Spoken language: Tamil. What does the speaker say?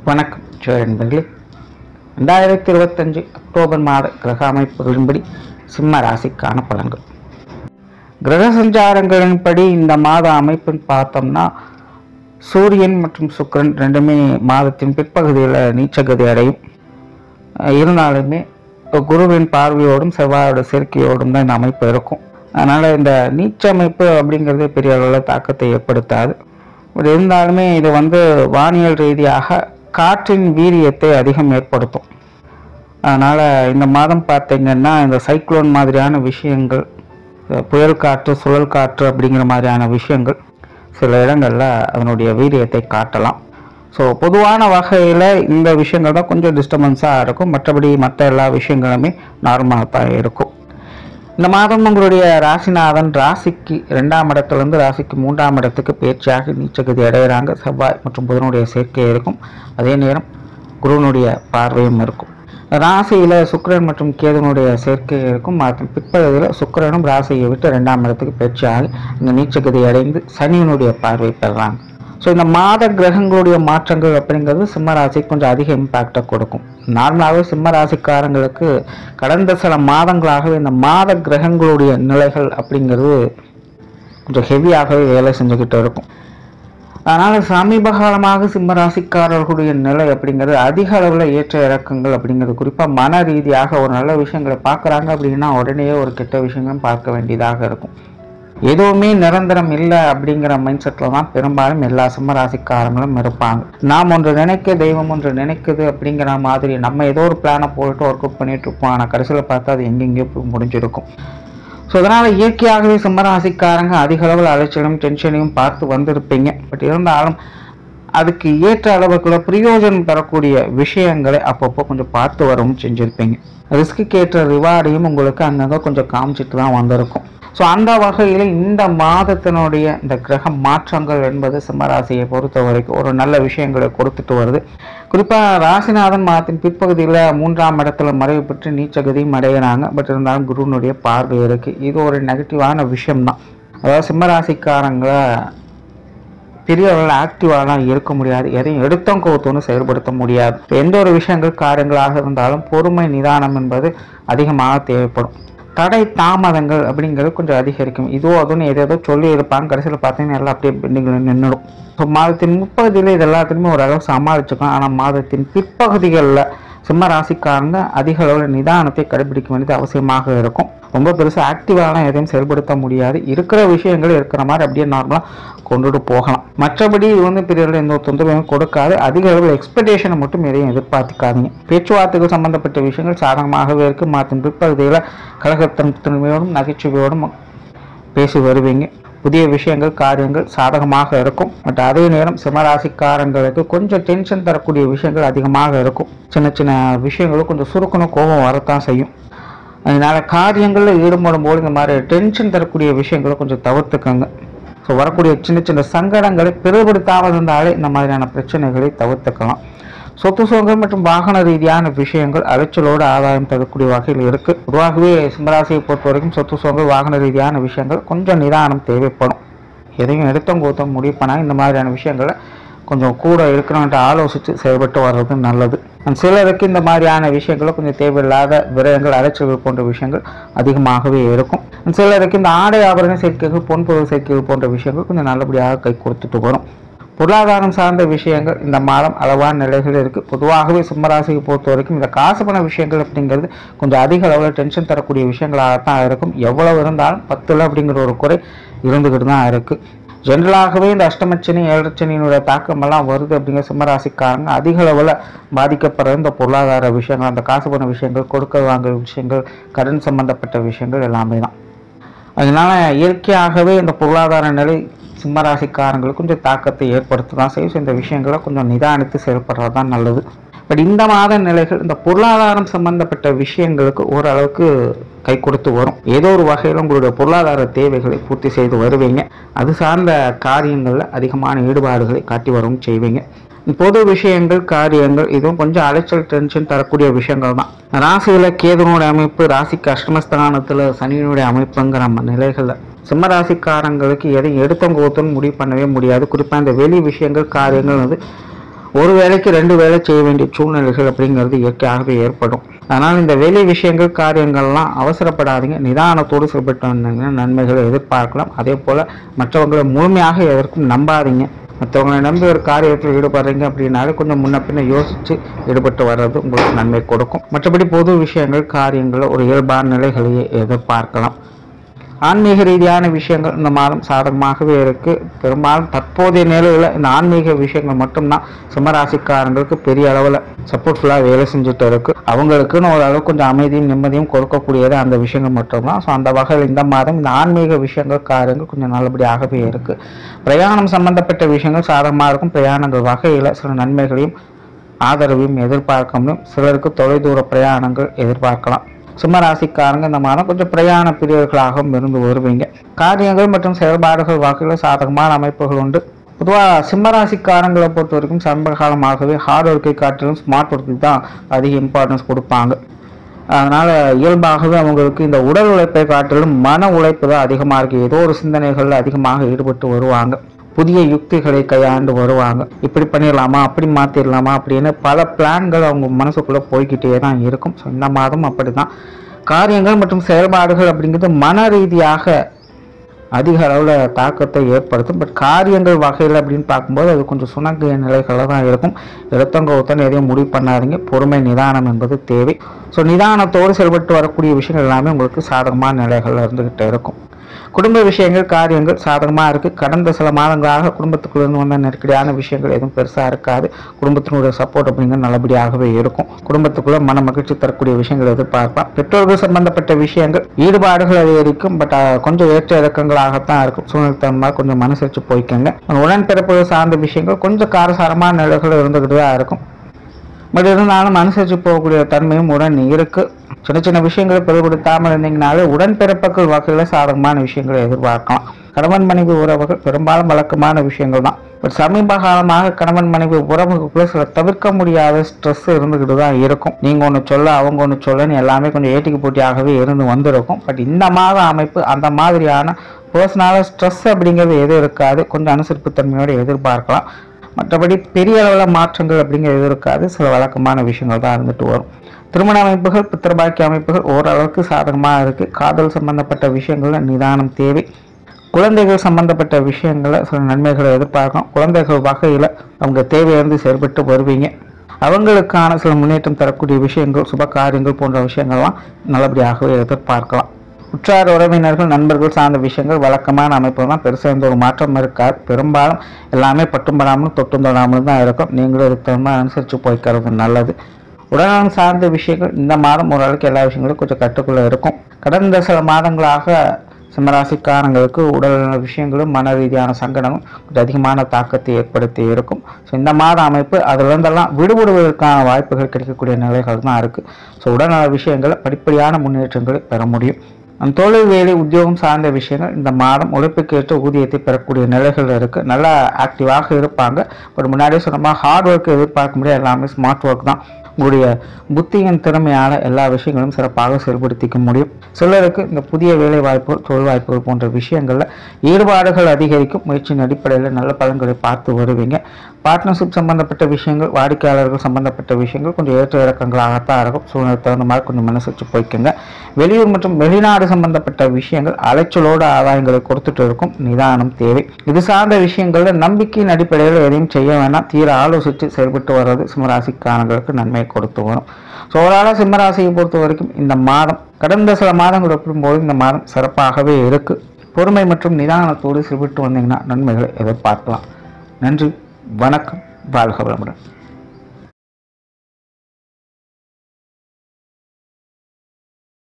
வணக்கம் நண்பர்களே. 2025 அக்டோபர் மாத கிரக அமைப்புகளின்படி சிம்ம ராசிக்கான பலன்கள். கிரக சஞ்சாரங்களின்படி இந்த மாத அமைப்புன்னு பார்த்தோம்னா, சூரியன் மற்றும் சுக்கிரன் ரெண்டுமே மாதத்தின் பிற்பகுதியில் நீச்சகதி அடையும். இருந்தாலுமே குருவின் பார்வையோடும் செவ்வாயோட சேர்க்கையோடும் தான் இந்த அமைப்பு இருக்கும். அதனால் இந்த நீச்ச அமைப்பு அப்படிங்கிறது பெரிய அளவில் தாக்கத்தை ஏற்படுத்தாது. பட் இருந்தாலுமே இது வானியல் ரீதியாக காற்றின் வீரியத்தை அதிகம் ஏற்படுத்தும். அதனால் இந்த மாதம் பார்த்திங்கன்னா இந்த சைக்ளோன் மாதிரியான விஷயங்கள், புயல் காற்று, சுழல் காற்று அப்படிங்கிற மாதிரியான விஷயங்கள் சில இடங்களில் அதனுடைய வீரியத்தை காட்டலாம். ஸோ பொதுவான வகையில் இந்த விஷயங்கள் தான் கொஞ்சம் டிஸ்டர்பன்ஸாக இருக்கும். மற்றபடி மற்ற எல்லா விஷயங்களுமே நார்மலாக தான் இருக்கும். இந்த மாதம் உங்களுடைய ராசிநாதன் ராசிக்கு 2ஆம் இடத்துலேருந்து ராசிக்கு 3ஆம் இடத்துக்கு பேச்சாக நீச்சகதி அடைகிறாங்க. செவ்வாய் மற்றும் புதனுடைய சேர்க்கை இருக்கும். அதே நேரம் குருவனுடைய பார்வையும் இருக்கும். ராசியில் சுக்கிரன் மற்றும் கேதுனுடைய சேர்க்கை இருக்கும். மாதம் பிற்பகுதியில் சுக்கிரனும் ராசியை விட்டு 2ஆம் இடத்துக்கு பேச்சாகி இங்கே நீச்சகதி அடைந்து சனியினுடைய பார்வை பெறுறாங்க. ஸோ இந்த மாத கிரகங்களுடைய மாற்றங்கள் அப்படிங்கிறது சிம்ம ராசிக்கு கொஞ்சம் அதிக இம்பேக்டை கொடுக்கும். நார்மலாகவே சிம்ம ராசிக்காரங்களுக்கு கடந்த சில மாதங்களாகவே இந்த மாத கிரகங்களுடைய நிலைகள் அப்படிங்கிறது கொஞ்சம் ஹெவியாகவே வேலை செஞ்சுக்கிட்டு இருக்கும். அதனால் சமீப காலமாக சிம்ம ராசிக்காரர்களுடைய நிலை அப்படிங்கிறது அதிக அளவில் ஏற்ற இறக்கங்கள் அப்படிங்கிறது, குறிப்பாக மன ரீதியாக ஒரு நல்ல விஷயங்களை பார்க்குறாங்க அப்படின்னா உடனே ஒரு கெட்ட விஷயங்களும் பார்க்க வேண்டியதாக இருக்கும். எதுவுமே நிரந்தரம் இல்லை அப்படிங்கிற மைண்ட் செட்டில் தான் பெரும்பாலும் எல்லா சிம்ம ராசிக்காரங்களும் இருப்பாங்க. நாம் ஒன்று நினைக்க தெய்வம் ஒன்று நினைக்குது அப்படிங்கிற மாதிரி நம்ம ஏதோ ஒரு பிளானை போட்டு ஒர்க் அவுட் பண்ணிட்டு இருப்போம். ஆனால் கடைசியில் பார்த்தா அது எங்கெங்கேயோ போய் முடிஞ்சிருக்கும். ஸோ அதனால் இயற்கையாகவே சிம்ம ராசிக்காரங்க அதிக அளவில் அலைச்சலும் டென்ஷனையும் பார்த்து வந்திருப்பீங்க. பட் இருந்தாலும் அதுக்கு ஏற்ற அளவுக்குள்ள பிரயோஜனம் தரக்கூடிய விஷயங்களை அப்பப்போ கொஞ்சம் பார்த்து வரவும் செஞ்சுருப்பீங்க. ரிஸ்க்கு ஏற்ற ரிவார்டையும் உங்களுக்கு அங்கங்கே கொஞ்சம் காமிச்சிட்டு தான் வந்திருக்கும். ஸோ அந்த வகையில் இந்த மாதத்தினுடைய இந்த கிரக மாற்றங்கள் என்பது சிம்மராசியை பொறுத்த வரைக்கும் ஒரு நல்ல விஷயங்களை கொடுத்துட்டு வருது. குறிப்பாக ராசிநாதன் மாதத்தின் பிற்பகுதியில் 3ஆம் இடத்துல மறைவு பெற்று நீச்சகதியும் அடைகிறாங்க. பட் இருந்தாலும் குருவனுடைய பார்வை இருக்குது. இது ஒரு நெகட்டிவான விஷயம்தான். அதாவது சிம்மராசிக்காரங்களை பெரிய அளவில் ஆக்டிவாலாம் இருக்க முடியாது. எதையும் எடுத்தோம் கவுத்தோன்னு செயல்படுத்த முடியாது. எந்த ஒரு விஷயங்கள் காரியங்களாக இருந்தாலும் பொறுமை நிதானம் என்பது அதிகமாக தேவைப்படும். தடை தாமதங்கள் அப்படிங்கிறது கொஞ்சம் அதிகரிக்கும். இதுவோ அதுன்னு ஏதேதோ சொல்லி இருப்பாங்க. கடைசியில் பார்த்தீங்கன்னா எல்லாம் அப்படியே பெண்டிங்கில் நின்றுடும். ஸோ மாதத்தின் முற்பகுதியில் இது எல்லாத்துலேயுமே ஓரளவு சமாளிச்சுக்கலாம். ஆனால் மாதத்தின் பிற்பகுதிகளில் சிம்ம ராசிக்காரங்க அதிக அளவில் நிதானத்தை கடைபிடிக்க வேண்டியது அவசியமாக இருக்கும். ரொம்ப பெருசாக ஆக்டிவாலாம் எதையும் செயல்படுத்த முடியாது. இருக்கிற விஷயங்கள் இருக்கிற மாதிரி அப்படியே நார்மலாக கொண்டுட்டு போகலாம். மற்றபடி இது பெரிய அளவில் எந்த ஒரு தொந்தரவையும் கொடுக்காது. அதிக அளவில் எக்ஸ்பெக்டேஷனை மட்டும் எதையும் எதிர்பார்த்துக்காதீங்க. பேச்சுவார்த்தைகள் சம்பந்தப்பட்ட விஷயங்கள் சாதகமாகவே இருக்கு. மாதத்தின் பிற்பகுதியில் கலகத்தன்மையோடும் நகைச்சுவையோடும் பேசி வருவீங்க. புதிய விஷயங்கள் காரியங்கள் சாதகமாக இருக்கும். பட் அதே நேரம் சிம்மராசிக்காரங்களுக்கு கொஞ்சம் டென்ஷன் தரக்கூடிய விஷயங்கள் அதிகமாக இருக்கும். சின்ன சின்ன விஷயங்களும் கொஞ்சம் சுருக்கணும் கோபம் வரத்தான் செய்யும். அதனால் காரியங்களில் ஈடுபடும் போது இந்த மாதிரி டென்ஷன் தரக்கூடிய விஷயங்களை கொஞ்சம் தவிர்த்துக்கங்க. ஸோ வரக்கூடிய சின்ன சின்ன சங்கடங்களை பிறப்படுத்தாமல் இருந்தாலே இந்த மாதிரியான பிரச்சனைகளை தவிர்த்துக்கலாம். சொத்து சுகங்கள் மற்றும் வாகன ரீதியான விஷயங்கள் அலைச்சலோடு ஆதாயம் தரக்கூடிய வகையில் இருக்குது. பொதுவாகவே சிம்மராசியை பொறுத்த வரைக்கும் சொத்து சுகங்கள் வாகன ரீதியான விஷயங்கள் கொஞ்சம் நிதானம் தேவைப்படும். எதையும் எடுத்தோம் கூத்தம் முடிவு பண்ணால் இந்த மாதிரியான விஷயங்களை கொஞ்சம் கூட இருக்கிறவன்ட்டு ஆலோசித்து செயல்பட்டு வர்றது நல்லது. சிலருக்கு இந்த மாதிரியான விஷயங்களை கொஞ்சம் தேவையில்லாத விரயங்கள் அலைச்சல்கள் போன்ற விஷயங்கள் அதிகமாகவே இருக்கும். சிலருக்கு இந்த ஆடை ஆபரண சேர்க்கைகள் பொன்பொருள் சேர்க்கைகள் போன்ற விஷயங்கள் கொஞ்சம் நல்லபடியாக கை கொடுத்துட்டு வரும். பொருளாதாரம் சார்ந்த விஷயங்கள் இந்த மாதம் அளவான நிலைகள் இருக்குது. பொதுவாகவே சிம்மராசியை பொறுத்த வரைக்கும் இந்த காசு பண விஷயங்கள் அப்படிங்கிறது கொஞ்சம் அதிக அளவில் டென்ஷன் தரக்கூடிய விஷயங்களாகத்தான் இருக்கும். எவ்வளவு இருந்தாலும் 10 அப்படிங்கிற ஒரு குறை இருந்துக்கிட்டு தான் இருக்குது. ஜென்ரலாகவே இந்த அஷ்டமச்சனி ஏழரைச்சனியினுடைய தாக்கமெல்லாம் வருது அப்படிங்கிற சிம்மராசிக்காரங்க அதிக அளவில் பாதிக்கப்படுற இந்த பொருளாதார விஷயங்கள், அந்த காசு பண விஷயங்கள், கொடுக்க வாங்குற விஷயங்கள், கடன் சம்பந்தப்பட்ட விஷயங்கள் எல்லாமே தான். அதனால இயற்கையாகவே இந்த பொருளாதார நிலை சிம்மராசிக்காரங்களுக்கு கொஞ்சம் தாக்கத்தை ஏற்படுத்த தான் செய்யும். இந்த விஷயங்களை கொஞ்சம் நிதானித்து செயல்படுறது தான் நல்லது. பட் இந்த மாத நிலைகள் இந்த பொருளாதாரம் சம்பந்தப்பட்ட விஷயங்களுக்கு ஓரளவுக்கு கை கொடுத்து வரும். ஏதோ ஒரு வகையில் உங்களுடைய பொருளாதார தேவைகளை பூர்த்தி செய்து வருவீங்க. அது சார்ந்த காரியங்களில் அதிகமான ஈடுபாடுகளை காட்டி வரவும் செய்வீங்க. பொது விஷயங்கள் காரியங்கள் இதுவும் கொஞ்சம் அலைச்சல் டென்ஷன் தரக்கூடிய விஷயங்கள் தான். ராசியில் கேதுனுடைய அமைப்பு, ராசிக்கு அஷ்டமஸ்தானத்தில் சனியினுடைய அமைப்புங்கிற நிலைகளில் சிம்மராசிக்காரங்களுக்கு எதையும் எடுத்தவங்க ஒருத்தரும் முடிவு பண்ணவே முடியாது. குறிப்பாக இந்த வெளி விஷயங்கள் காரியங்கள் ஒரு வேலைக்கு 2 வேலை செய்ய வேண்டிய சூழ்நிலைகள் அப்படிங்கிறது இயற்கையாகவே ஏற்படும். அதனால் இந்த வேலை விஷயங்கள் காரியங்கள்லாம் அவசரப்படாதீங்க. நிதானத்தோடு செயல்பட்டு வந்தீங்கன்னா நன்மைகளை எதிர்பார்க்கலாம். அதே போல் மற்றவங்களை முழுமையாக எதற்கும் நம்பாதீங்க. மற்றவங்களை நம்பி ஒரு காரியத்தில் ஈடுபடுறீங்க அப்படின்னாலே கொஞ்சம் முன்ன பின்ன யோசித்து ஈடுபட்டு வர்றது உங்களுக்கு நன்மை கொடுக்கும். மற்றபடி பொது விஷயங்கள் காரியங்களில் ஒரு இயல்பான நிலைகளையே எதிர்பார்க்கலாம். ஆன்மீக ரீதியான விஷயங்கள் இந்த மாதம் சாதகமாகவே இருக்குது. பெரும்பாலும் தற்போதைய நிலையில் இந்த ஆன்மீக விஷயங்கள் மட்டும்தான் சிம்மராசிக்காரங்களுக்கு பெரிய அளவில் சப்போர்ட்ஃபுல்லாக வேலை செஞ்சுட்டு இருக்குது. அவங்களுக்குன்னு ஓரளவு கொஞ்சம் அமைதியும் நிம்மதியும் கொடுக்கக்கூடியது அந்த விஷயங்கள் மட்டும்தான். ஸோ அந்த வகையில் இந்த மாதம் இந்த ஆன்மீக விஷயங்கள் காரியங்கள் கொஞ்சம் நல்லபடியாகவே இருக்குது. பிரயாணம் சம்பந்தப்பட்ட விஷயங்கள் சாதகமாக இருக்கும். பிரயாணங்கள் வகையில் சில நன்மைகளையும் ஆதரவையும் எதிர்பார்க்க முடியும். சிலருக்கு தொலைதூர பிரயாணங்கள் எதிர்பார்க்கலாம். சிம்மராசிக்காரங்க இந்த மாதம் கொஞ்சம் பிரயாண பிரியர்களாகவும் இருந்து வருவீங்க. காரியங்கள் மற்றும் செயல்பாடுகள் வகையில் சாதகமான அமைப்புகள் உண்டு. பொதுவாக சிம்மராசிக்காரங்களை பொறுத்த வரைக்கும் சமீப காலமாகவே ஹார்ட் ஒர்க்கை காட்டிலும் ஸ்மார்ட் ஒர்க்கு தான் அதிக இம்பார்ட்டன்ஸ் கொடுப்பாங்க. அதனால் இயல்பாகவே அவங்களுக்கு இந்த உடல் உழைப்பை காட்டிலும் மன உழைப்பு தான் அதிகமாக இருக்குது. ஏதோ ஒரு சிந்தனைகளில் அதிகமாக ஈடுபட்டு வருவாங்க. புதிய யுக்திகளை கையாண்டு வருவாங்க. இப்படி பண்ணிடலாமா, அப்படி மாற்றிடலாமா அப்படின்னு பல பிளான்கள் அவங்க மனசுக்குள்ளே போய்கிட்டே தான் இருக்கும். ஸோ இந்த மாதம் அப்படி தான் காரியங்கள் மற்றும் செயல்பாடுகள் அப்படிங்கிறது மன ரீதியாக அதிக அளவில் தாக்கத்தை ஏற்படுத்தும். பட் காரியங்கள் வகையில் அப்படின்னு பார்க்கும்போது அது கொஞ்சம் சுணங்கிய நிலைகளில் தான் இருக்கும். ஒருத்தன் எதையும் முடிவு பண்ணாதீங்க. பொறுமை நிதானம் என்பது தேவை. ஸோ நிதானத்தோடு செயல்பட்டு வரக்கூடிய விஷயங்கள் எல்லாமே உங்களுக்கு சாதகமான நிலைகளில் இருந்துகிட்டு இருக்கும். குடும்ப விஷயங்கள் காரியங்கள் சாதகமாக இருக்குது. கடந்த சில மாதங்களாக குடும்பத்துக்குள்ளேருந்து வந்த நெருக்கடியான விஷயங்கள் எதுவும் பெருசாக இருக்காது. குடும்பத்தினுடைய சப்போர்ட் அப்படிங்கிறது நல்லபடியாகவே இருக்கும். குடும்பத்துக்குள்ளே மன மகிழ்ச்சி தரக்கூடிய விஷயங்கள் எதிர்பார்க்கலாம். பெற்றோர்கள் சம்பந்தப்பட்ட விஷயங்கள் ஈடுபாடுகள் அதிகரிக்கும். பட் கொஞ்சம் ஏற்ற இறக்கங்களாகத்தான் இருக்கும். சூழ்நிலை தன்மையாக கொஞ்சம் மனசரிச்சு போய்க்கங்க. உடன்பிறப்பு சார்ந்த விஷயங்கள் கொஞ்சம் காரசாரமான நிலைகள் இருந்துகிட்டு தான் இருக்கும். பட் இருந்தாலும் அனுசரித்து போகக்கூடிய தன்மையும் உடன் இருக்கு. சின்ன சின்ன விஷயங்களை பெருப்படுத்தாமல் இருந்தீங்கனாலே உடன்பிறப்புகள் வகையில் சாதகமான விஷயங்களை எதிர்பார்க்கலாம். கணவன் மனைவி உறவுகள் பெரும்பாலும் வழக்கமான விஷயங்கள் தான். பட் சமீப காலமாக கணவன் மனைவி உறவுகளுக்குள்ள சில தவிர்க்க முடியாத ஸ்ட்ரெஸ் இருந்துகிட்டு தான் இருக்கும். நீங்கள் ஒன்று சொல்ல அவங்க ஒன்று சொல்லன்னு எல்லாமே கொஞ்சம் ஏட்டிக்கு போட்டியாகவே இருந்து வந்திருக்கும். பட் இந்த மாத அமைப்பு அந்த மாதிரியான பர்சனலாக ஸ்ட்ரெஸ் அப்படிங்கிறது எதுவும் இருக்காது. கொஞ்சம் அனுசரிப்பு தன்மையோடு எதிர்பார்க்கலாம். மற்றபடி பெரிய அளவில் மாற்றங்கள் அப்படிங்கிறது இருக்காது. சில வழக்கமான விஷயங்கள் தான் இருந்துட்டு வரும். திருமண அமைப்புகள் பித்திரபாக்கிய அமைப்புகள் ஓரளவுக்கு சாதகமாக இருக்குது. காதல் சம்பந்தப்பட்ட விஷயங்களில் நிதானம் தேவை. குழந்தைகள் சம்பந்தப்பட்ட விஷயங்களில் சில நன்மைகளை எதிர்பார்க்கலாம். குழந்தைகள் வகையில் அவங்க தேவையிலிருந்து செயல்பட்டு வருவீங்க. அவங்களுக்கான சில முன்னேற்றம் தரக்கூடிய விஷயங்கள் சுப காரியங்கள் போன்ற விஷயங்கள்லாம் நல்லபடியாகவே எதிர்பார்க்கலாம். உற்றார் உறவினர்கள் நண்பர்கள் சார்ந்த விஷயங்கள் வழக்கமான அமைப்பு தான். பெருசாக எந்த ஒரு மாற்றம் இருக்காது. பெரும்பாலும் எல்லாமே பட்டும் படாமலும் தொட்டும் தொடாமலும் தான் இருக்கும். நீங்களும் இதுக்கு தகுந்த அனுசரித்து போய்க்கிறது நல்லது. உடல்நலம் சார்ந்த விஷயங்கள் இந்த மாதம் ஓரளவுக்கு எல்லா விஷயங்களும் கொஞ்சம் கட்டுக்குள்ளே இருக்கும். கடந்த சில மாதங்களாக சிம்மராசிக்காரங்களுக்கு உடல் விஷயங்களும் மன ரீதியான சங்கடமும் கொஞ்சம் அதிகமான தாக்கத்தை ஏற்படுத்தி இருக்கும். ஸோ இந்த மாத அமைப்பு அதிலிருந்தெல்லாம் விடுபடுவதற்கான வாய்ப்புகள் கிடைக்கக்கூடிய நிலைகள் தான் இருக்குது. ஸோ உடல்நல விஷயங்களை படிப்படியான முன்னேற்றங்களை பெற முடியும். தொழில் வேலை உத்தியோகம் சார்ந்த விஷயங்கள் இந்த மாதம் உழைப்புக்கேற்ற ஊதியத்தை பெறக்கூடிய நிலைகள் இருக்குது. நல்லா ஆக்டிவாக இருப்பாங்க. பட் முன்னாடியே சொன்னோமா ஹார்ட் ஒர்க் எதிர்பார்க்க முடியாது. எல்லாமே ஸ்மார்ட் ஒர்க் தான். உங்களுடைய புத்தியின் திறமையான எல்லா விஷயங்களும் சிறப்பாக செயல்படுத்திக்க முடியும். சிலருக்கு இந்த புதிய வேலை வாய்ப்புகள் தொழில் வாய்ப்புகள் போன்ற விஷயங்களில் ஈடுபாடுகள் அதிகரிக்கும். முயற்சியின் அடிப்படையில் நல்ல பலன்களை பார்த்து வருவீங்க. பார்ட்னர்ஷிப் சம்பந்தப்பட்ட விஷயங்கள் வாடிக்கையாளர்கள் சம்பந்தப்பட்ட விஷயங்கள் கொஞ்சம் ஏற்ற இறக்கங்களாகத்தான் இருக்கும். சூழ்நிலை தகுந்த மாதிரி கொஞ்சம் மனசிச்சு போய்க்குங்க. வெளியூர் மற்றும் வெளிநாடு சம்பந்தப்பட்ட விஷயங்கள் அலைச்சலோடு ஆதாயங்களை கொடுத்துட்டு இருக்கும். நிதானம் தேவை. இது சார்ந்த விஷயங்களில் நம்பிக்கையின் அடிப்படையில் எதையும் செய்ய வேணாம். தீர ஆலோசித்து செயல்பட்டு வர்றது சிம்மராசிக்காரங்களுக்கு நன்மை கொடுத்து வரும். ஸோ ஓவராலாக சிம்மராசியை பொறுத்த வரைக்கும் இந்த மாதம் கடந்த சில மாதங்கள் ஒப்பிடும்போது இந்த மாதம் சிறப்பாகவே இருக்கு. பொறுமை மற்றும் நிதானத்தோடு செயல்பட்டு வந்தீங்கன்னா நன்மைகளை எதிர்பார்க்கலாம். நன்றி, வணக்கம், வாழ்க வளமுடன்.